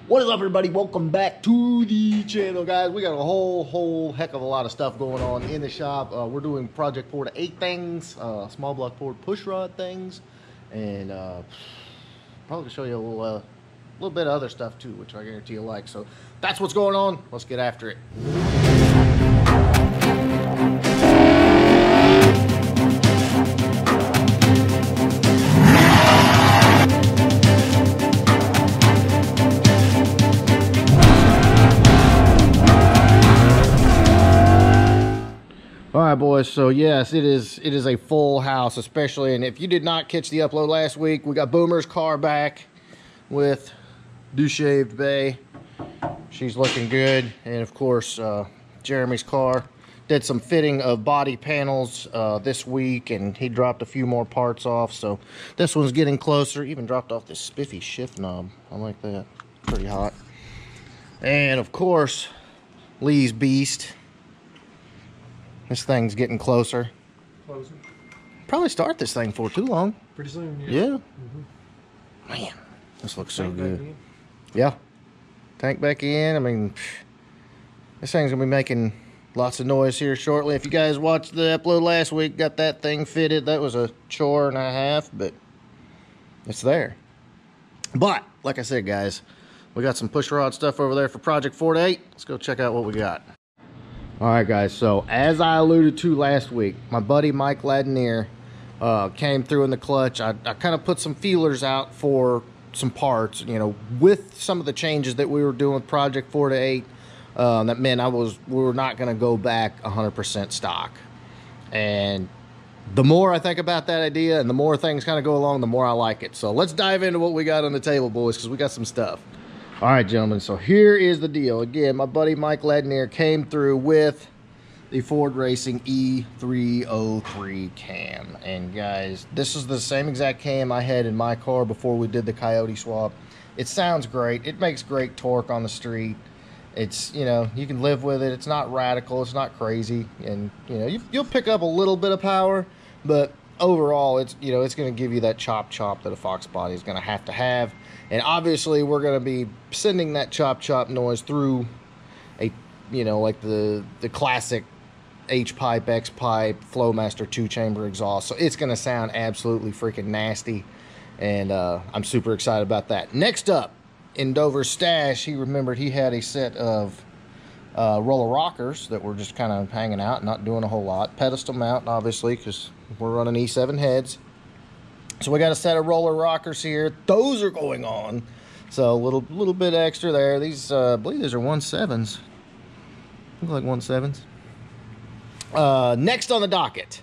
What is up, everybody? Welcome back to the channel, guys. We got a whole heck of a lot of stuff going on in the shop. We're doing Project 4-8 things, small block Ford push rod things, and probably show you a little bit of other stuff too, which I guarantee you like. So that's what's going on. Let's get after it. All right, boys, so yes, it is a full house, especially, and if you did not catch the upload last week, we got Boomer's car back with do-shaved bay. She's looking good. And of course, Jeremy's car did some fitting of body panels this week, and he dropped a few more parts off, so this one's getting closer. Even dropped off this spiffy shift knob. I like that. Pretty hot. And of course, Lee's beast. This thing's getting closer. Probably start this thing for too long. Pretty soon, yeah. Yeah. Man, this looks so good. Yeah. Tank back in. I mean, this thing's going to be making lots of noise here shortly. If you guys watched the upload last week, got that thing fitted. That was a chore and a half, but it's there. But, like I said, guys, we got some push rod stuff over there for Project 4-8. Let's go check out what we got. All right, guys, so as I alluded to last week, my buddy Mike Ladnier came through in the clutch. I kind of put some feelers out for some parts, you know, with some of the changes that we were doing with Project 4-8. That meant we were not going to go back 100% stock. And the more I think about that idea and the more things kind of go along, the more I like it. So let's dive into what we got on the table, boys, because we got some stuff. All right, gentlemen, so here is the deal. Again, my buddy Mike Ladnier came through with the Ford Racing E303 cam. And guys, this is the same exact cam I had in my car before we did the Coyote swap. It sounds great. It makes great torque on the street. It's, you know, you can live with it. It's not radical. It's not crazy. And, you know, you'll pick up a little bit of power, but overall, it's, you know, it's going to give you that chop that a Fox body is going to have. And obviously, we're going to be sending that chop noise through a, you know, like the classic H-pipe, X-pipe, Flowmaster 2-chamber exhaust. So it's going to sound absolutely freaking nasty. And I'm super excited about that. Next up, in Dover's stash, he remembered he had a set of roller rockers that were just kind of hanging out, not doing a whole lot. Pedestal mount, obviously, because we're running E7 heads. So we got a set of roller rockers here. Those are going on. So a little bit extra there. These, I believe these are 1.7s. Look like 1.7s. Next on the docket,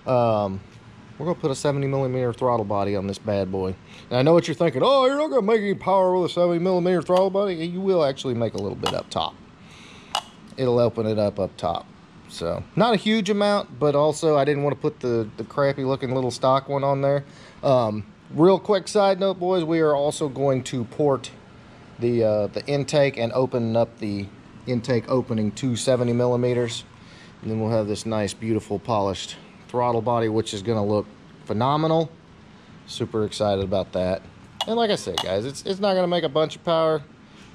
we're going to put a 70mm throttle body on this bad boy. And I know what you're thinking. Oh, you're not going to make any power with a 70mm throttle body? You will actually make a little bit up top. It'll open it up top. So not a huge amount, but also I didn't want to put the crappy looking little stock one on there. Real quick side note, boys, we are also going to port the intake and open up the intake opening to 70mm. And then we'll have this nice, beautiful, polished throttle body, which is going to look phenomenal. Super excited about that. And like I said, guys, it's not going to make a bunch of power,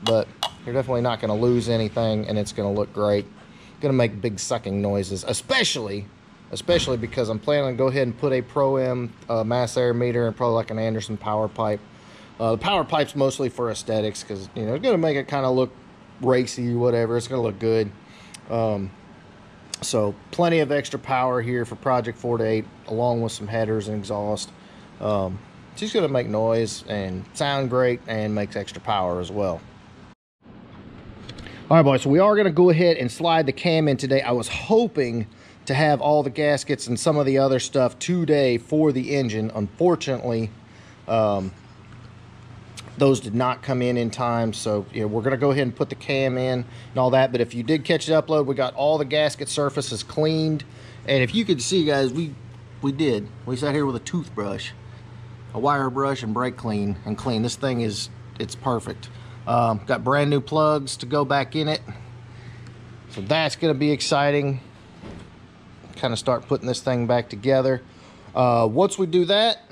but you're definitely not going to lose anything, and it's going to look great. Going to make big sucking noises, especially because I'm planning to go ahead and put a Pro-M mass air meter and probably like an Anderson power pipe. The power pipe's mostly for aesthetics because, you know, it's going to make it kind of look racy, whatever. It's going to look good. So plenty of extra power here for Project 4-8, along with some headers and exhaust. She's going to make noise and sound great and makes extra power as well. All right, boys, so we are going to go ahead and slide the cam in today. I was hoping to have all the gaskets and some of the other stuff today for the engine. Unfortunately, those did not come in time, so you know, we're going to go ahead and put the cam in and all that. But if you did catch the upload, we got all the gasket surfaces cleaned. And if you could see, guys, we sat here with a toothbrush, a wire brush, and brake clean and clean. This thing it's perfect. Got brand new plugs to go back in it, so that's going to be exciting. Kind of start putting this thing back together. Once we do that,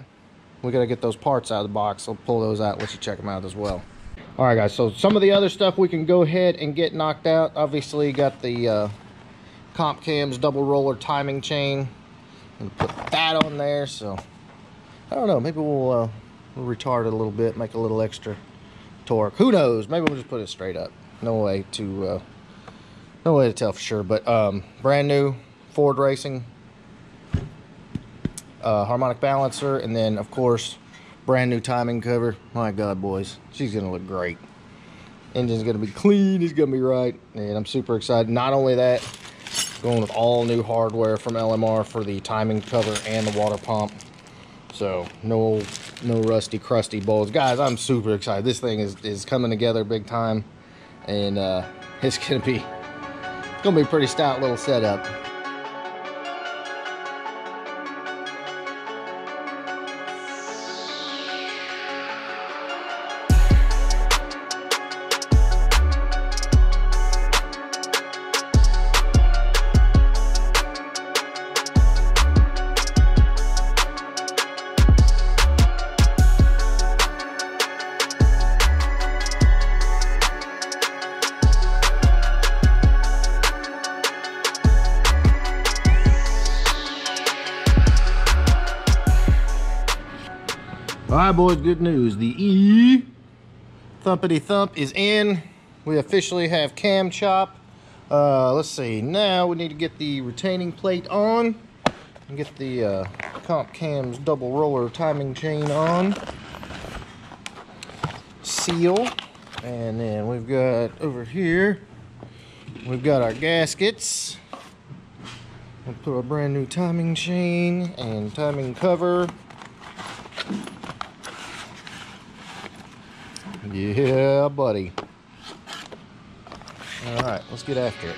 we got to get those parts out of the box. I'll pull those out and let you check them out as well. All right, guys, so some of the other stuff we can go ahead and get knocked out. Obviously, got the comp cams double roller timing chain, and put that on there. So I don't know, maybe we'll retard it a little bit, make a little extra torque. Who knows? Maybe we'll just put it straight up. No way to tell for sure. But brand new Ford Racing harmonic balancer, and then of course brand new timing cover. My God, boys, she's gonna look great. Engine's gonna be clean, it's gonna be right, and I'm super excited. Not only that, going with all new hardware from LMR for the timing cover and the water pump. So no rusty crusty bolts. Guys, I'm super excited. This thing is coming together big time, and it's gonna be a pretty stout little setup. All right, boys, good news. The E thumpity thump is in. We officially have cam chop. Let's see, now we need to get the retaining plate on and get the comp cams double roller timing chain on. Seal. And then we've got over here, we've got our gaskets. We'll put a brand new timing chain and timing cover. Yeah, buddy. All right, let's get after it.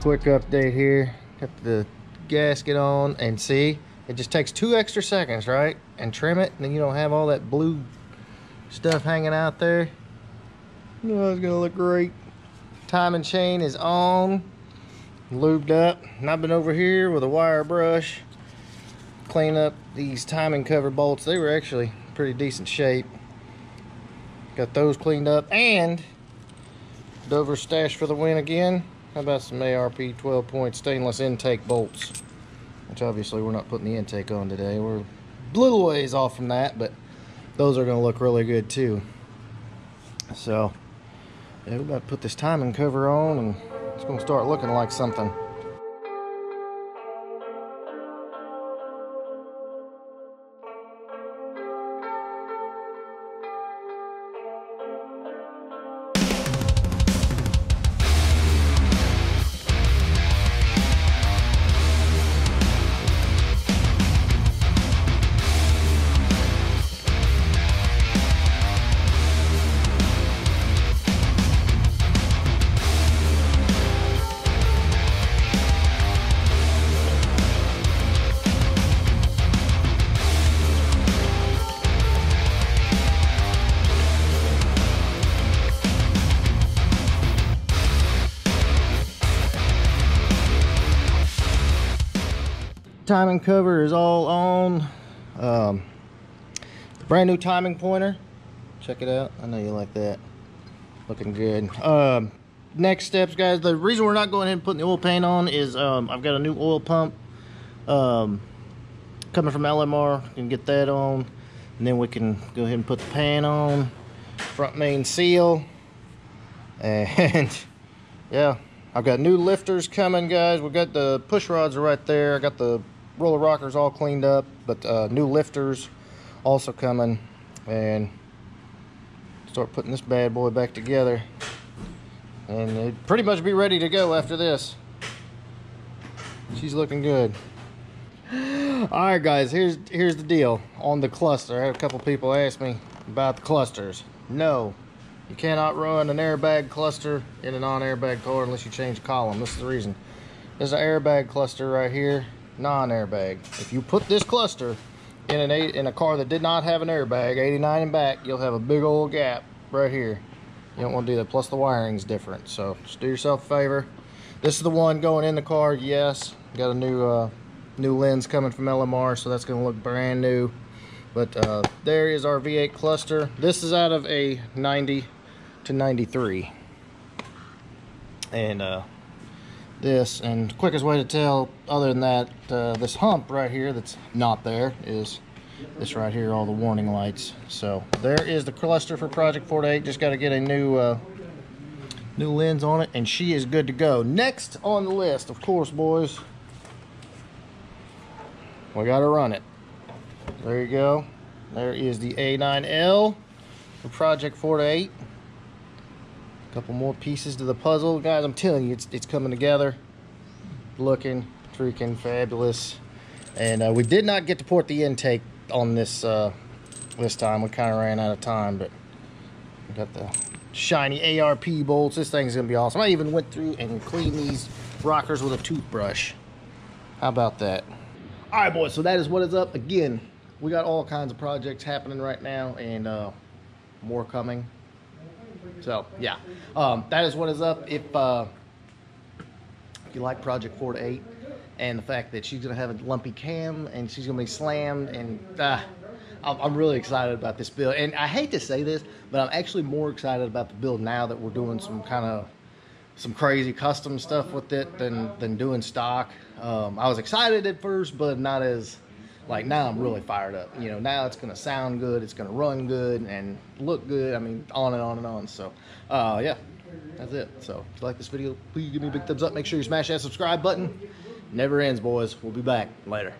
Quick update here. Got the gasket on, and see, it just takes 2 extra seconds, right? And trim it, and then you don't have all that blue stuff hanging out there. Oh, it's gonna look great. Timing chain is on, lubed up, and I've been over here with a wire brush clean up these timing cover bolts. They were actually pretty decent shape. Got those cleaned up, and Dover stash for the win again. How about some ARP 12-point stainless intake bolts? Which obviously we're not putting the intake on today. We're a little ways off from that, but those are gonna look really good too. So, yeah, we're about to put this timing cover on, and it's gonna start looking like something. Timing cover is all on. Brand new timing pointer. Check it out. I know you like that. Looking good. Next steps, guys. The reason we're not going ahead and putting the oil pan on is I've got a new oil pump coming from LMR. We can get that on, and then we can go ahead and put the pan on. Front main seal. And yeah, I've got new lifters coming, guys. We got the push rods are right there. I got the roller rockers all cleaned up, but new lifters also coming, and start putting this bad boy back together, and it'd pretty much be ready to go after this. She's looking good. All right, guys, here's the deal on the cluster. I had a couple people ask me about the clusters. No, you cannot run an airbag cluster in a non-airbag car unless you change the column. This is the reason. There's an airbag cluster right here, non-airbag. If you put this cluster in a car that did not have an airbag, 89 and back, you'll have a big old gap right here. You don't want to do that. Plus the wiring's different, so just do yourself a favor. This is the one going in the car. Yes, got a new lens coming from LMR, so that's going to look brand new. But there is our V8 cluster. This is out of a 90 to 93, and this, and the quickest way to tell other than that, this hump right here that's not there is this right here, all the warning lights. So there is the cluster for Project 48. Just got to get a new lens on it, and she is good to go. Next on the list, of course, boys, we got to run it. There you go. There is the A9L for Project 48. A couple more pieces to the puzzle, guys. I'm telling you, it's coming together, looking freaking fabulous. And we did not get to port the intake on this this time. We kind of ran out of time, but we got the shiny ARP bolts. This thing's gonna be awesome. I even went through and cleaned these rockers with a toothbrush. How about that? All right, boys, so that is what is up. Again, we got all kinds of projects happening right now, and more coming. So yeah, that is what is up. If you like Project 48 and the fact that she's gonna have a lumpy cam and she's gonna be slammed, and I'm really excited about this build. And I hate to say this, but I'm actually more excited about the build now that we're doing some crazy custom stuff with it than doing stock. I was excited at first, but not as, like, now I'm really fired up. You know, now it's gonna sound good, it's gonna run good and look good. I mean, on and on and on. So yeah, that's it. So if you like this video, please give me a big thumbs up. Make sure you smash that subscribe button. Never ends, boys. We'll be back later.